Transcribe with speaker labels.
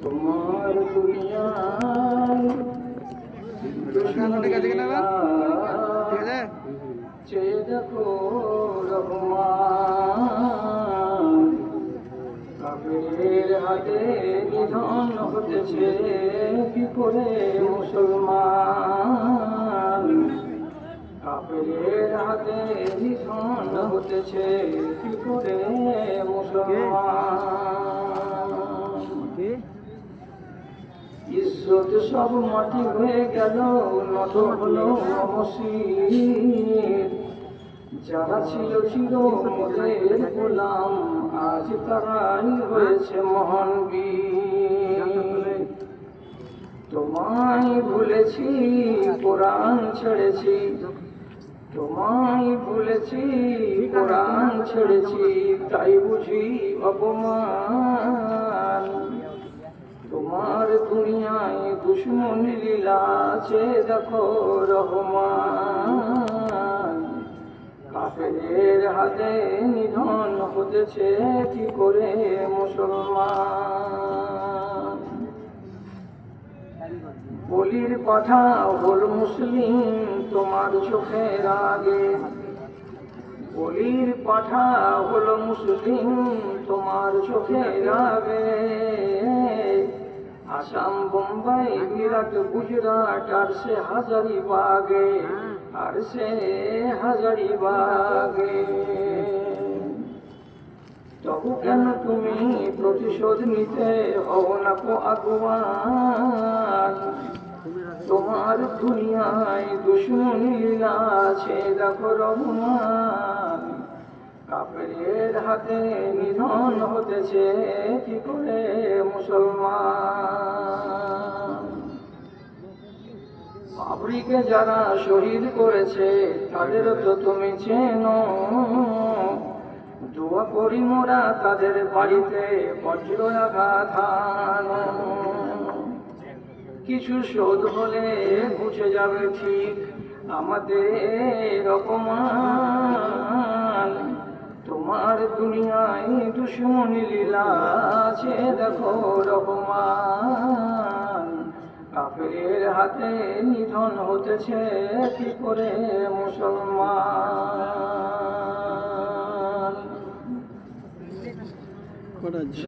Speaker 1: তোমার দুনিয়ায় চেয়ে দেখো রহমান, কাফেরের হাতে নিধন হতেছে কি করে মুসলমান, কাফেরের হাতে নিধন হতেছে কি করে মুসলমান। ইজ্জত সব মাটি হয়ে গেল, নত হলো মসজিদ। যারা ছিল চির মোদের গোলাম, আজ তারাই হয়েছে মহান বীর। তোমায় ভুলেছি, কোরআন ছেড়েছি, তোমায় ভুলেছি, কোরআন ছেড়েছি, তাই বুঝি অপমান। তোমার দুনিয়ায় দুশ্মন লীলা আছে দেখো রহমান, কাফেরের হাতে নিধন হতেছে কি করে মুসলমান। বলির পাঠা হল মুসলিম তোমার চোখের আগে, বলির পাঠা হল মুসলিম তোমার চোখের আগে। আসাম, বোম্বাই, মিরাট, গুজরাট আর সে হাজারিবাগে, আর সে হাজারিবাগে। তবু কেন তুমি প্রতিশোধ নিতে হও না কো আগুয়ান, তোমার দুনিয়ায় দুশ্মন লীলা আছে দেখো রহমান, কাফেরের হাতে নিধন হতেছে কি করে মুসলমান। বাবরিকে যারা শহীদ করেছে তাদের তো তুমি চেনো, দোয়া করি মোরা তাদের বাড়িতে বজ্র আঘাত হানো। কিছু শোধ হলে বুঝে যাবে ঠিক আমাদের অপমান, তোমার দুনিয়ায় দুশ্মন লীলা আছে দেখো রহমান, কাফেরের হাতে নিধন হতেছে কি করে মুসলমান।